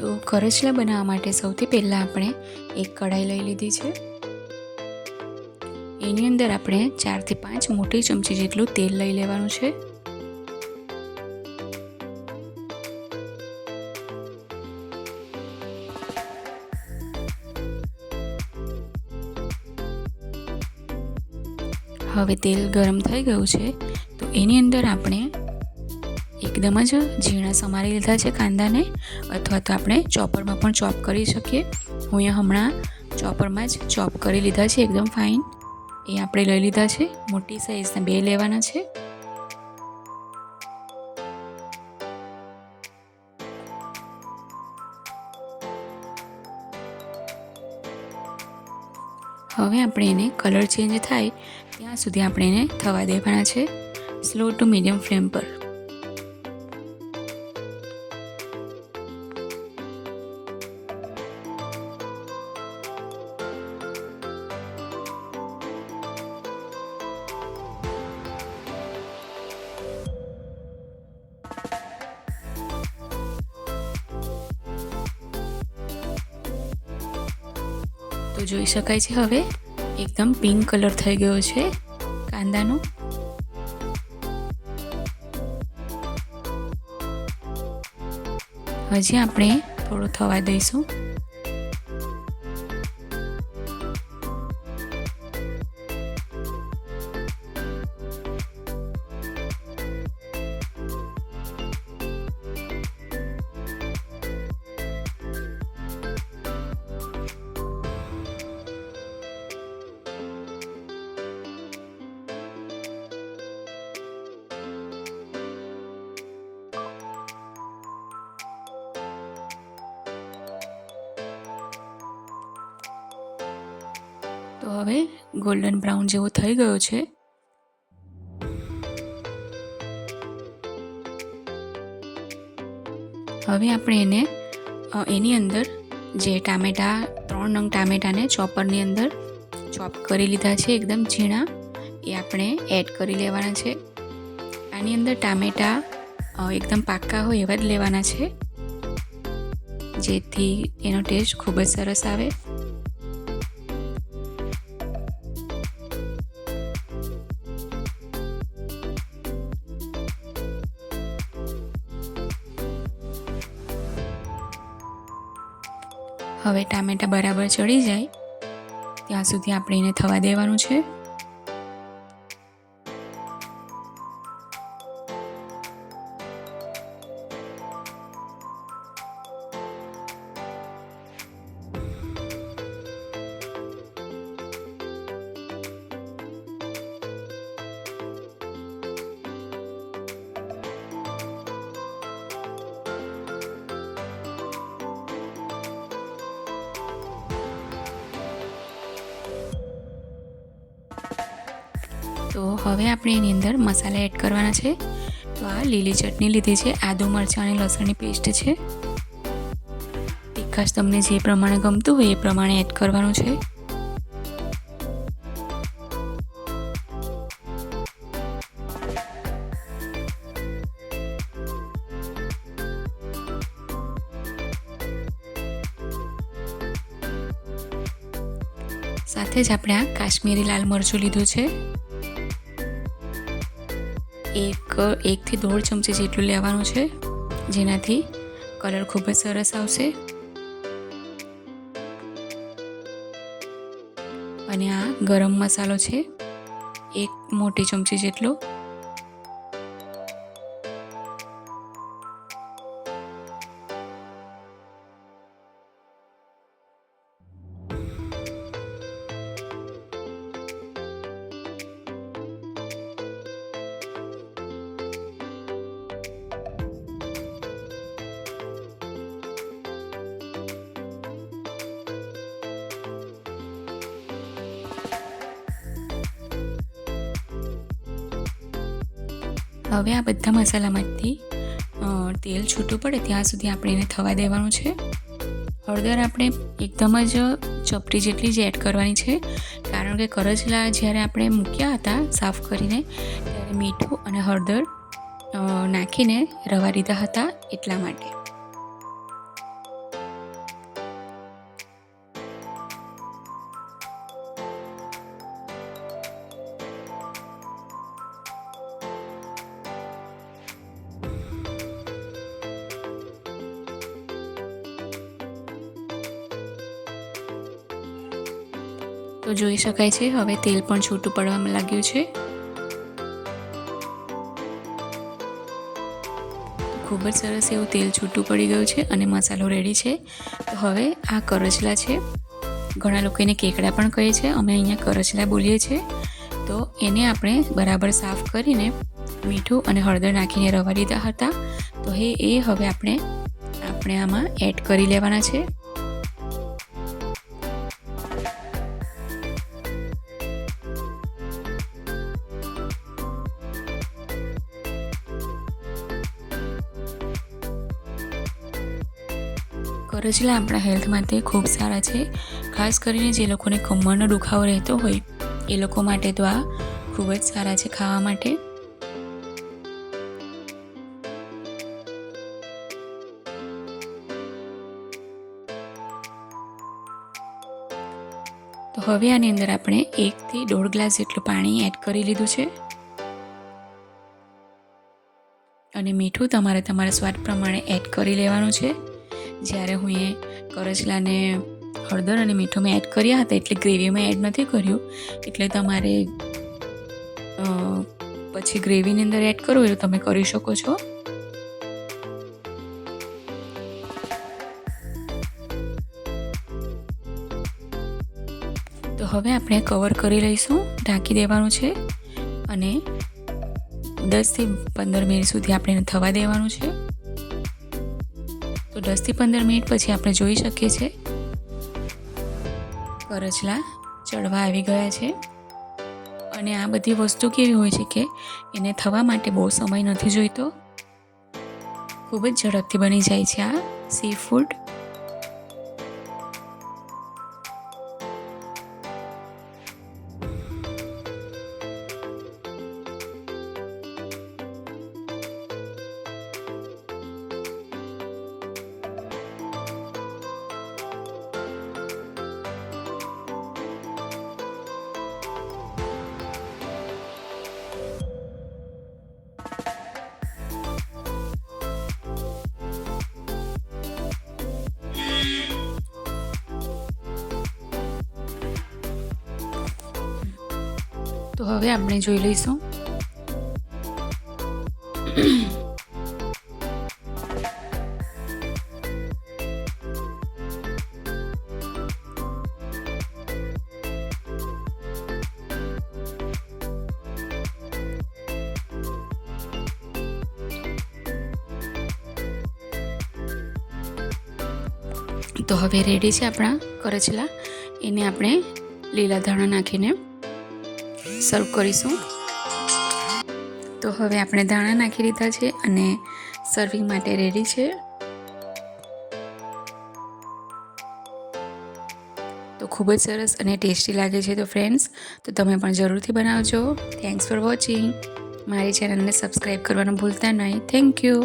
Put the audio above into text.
તો કરચલા બનાવવા માટે સૌથી પહેલાં આપણે એક કઢાઈ લઈ લીધી છે. એની અંદર આપણે 4 થી 5 મોટી ચમચી જેટલું તેલ લઈ લેવાનું છે. હવે તેલ ગરમ થઈ ગયું છે તો એની અંદર આપણે એકદમ જ ઝીણા સમારી લીધા છે કાંદાને, અથવા તો આપણે ચોપરમાં પણ ચોપ કરી શકીએ. હું અહીંયા હમણાં ચોપરમાં જ ચોપ કરી લીધા છે એકદમ ફાઇન. એ આપણે લઈ લીધા છે. મોટી સાઈઝના 2 લેવાના છે. હવે આપણે એને કલર ચેન્જ થાય ત્યાં સુધી આપણે એને થવા દેવાના છે, સ્લો ટુ મીડિયમ ફ્લેમ પર. તો જોઈ શકાય છે હવે એકદમ પિંક કલર થઈ ગયો છે કાંદાનો. હજી આપણે થોડું થવા દઈશું. તો હવે ગોલ્ડન બ્રાઉન જેવો થઈ ગયો છે. હવે આપણે એની અંદર જે ટામેટા 3 નંગ ટામેટાને ચોપરની અંદર ચોપ કરી લીધા છે એકદમ ઝીણા, એ આપણે એડ કરી લેવાના છે. આની અંદર ટામેટા એકદમ પાકા હોય એવા જ લેવાના છે, જેથી એનો ટેસ્ટ ખૂબ જ સરસ આવે. હવે ટામેટા બરાબર ચડી જાય ત્યાં સુધી આપણે એને થવા દેવાનું છે. તો હવે આપણે એની અંદર મસાલા એડ કરવાના છે. તો આ લીલી ચટણી લીધી છે, આદુ મરચાં અને લસણની પેસ્ટ છે. તીખાશ તમને જે પ્રમાણે ગમતું હોય એ પ્રમાણે એડ કરવાનું છે. સાથે જ આપણે આ કાશ્મીરી લાલ મરચું લીધું છે, 1 થી 1.5 ચમચી જેટલું લેવાનું છે, જેનાથી કલર ખૂબ જ સરસ આવશે. અને આ ગરમ મસાલો છે 1 મોટી ચમચી જેટલો. હવે આ બધા મસાલામાંથી તેલ છૂટું પડે ત્યાં સુધી આપણે એને થવા દેવાનું છે. હળદર આપણે એકદમ જ ચપટી જેટલી જ એડ કરવાની છે, કારણ કે કરચલા જ્યારે આપણે મૂક્યા હતા સાફ કરીને ત્યારે મીઠું અને હળદર નાખીને રવા દીધા હતા, એટલા માટે. તો જોઈ શકાય છે હવે તેલ પણ છૂટું પડવા લાગ્યું છે. ખૂબ જ સરસ એવું તેલ છૂટું પડી ગયું છે અને મસાલો રેડી છે. તો હવે આ કરચલા છે, ઘણા લોકો એને કેકડા પણ કહે છે, અમે અહીંયા કરચલા બોલીએ છીએ. તો એને આપણે બરાબર સાફ કરીને મીઠું અને હળદર નાખીને રવા દીધા હતા. તો એ હવે આપણે આમાં એડ કરી લેવાના છે. કરચલા આપણા હેલ્થ માટે ખૂબ સારા છે, ખાસ કરીને જે લોકોને કમરનો દુખાવો રહેતો હોય એ લોકો માટે તો આ ખૂબ જ સારા છે ખાવા માટે. તો હવે આની અંદર આપણે 1 થી 1.5 ગ્લાસ જેટલું પાણી એડ કરી લીધું છે અને મીઠું તમારા સ્વાદ પ્રમાણે એડ કરી લેવાનું છે. જ્યારે હું એ કરચલાને હળદર અને મીઠું મેં એડ કર્યા હતા એટલે ગ્રેવીમાં એડ નથી કર્યું, એટલે તમારે પછી ગ્રેવીની અંદર એડ કરવું હોય તો તમે કરી શકો છો. તો હવે આપણે કવર કરી લઈશું, ઢાંકી દેવાનું છે અને 10 થી 15 મિનિટ સુધી આપણે થવા દેવાનું છે. તો 10 થી 15 મિનિટ પછી આપણે જોઈ શકીએ છીએ કરચલા ચડવા આવી ગયા છે. અને આ બધી વસ્તુ કેવી હોય છે કે એને થવા માટે બહુ સમય નથી જોઈતો, ખૂબ જ ઝડપથી બની જાય છે આ સી ફૂડ. તો હવે આપણે જોઈ લઈશું. તો હવે રેડી છે આપણા કરચલા, એને આપણે લીલા ધાણા નાખીને સર્વ કરીશું. તો હવે આપણે ધાણા નાખી દીધા છે અને સર્વિંગ માટે રેડી છે. તો ખૂબ જ સરસ અને ટેસ્ટી લાગે છે. તો ફ્રેન્ડ્સ, તો તમે પણ જરૂરથી બનાવજો. Thanks for watching. મારી ચેનલને સબસ્ક્રાઈબ કરવાનું ભૂલતા નહીં. Thank you.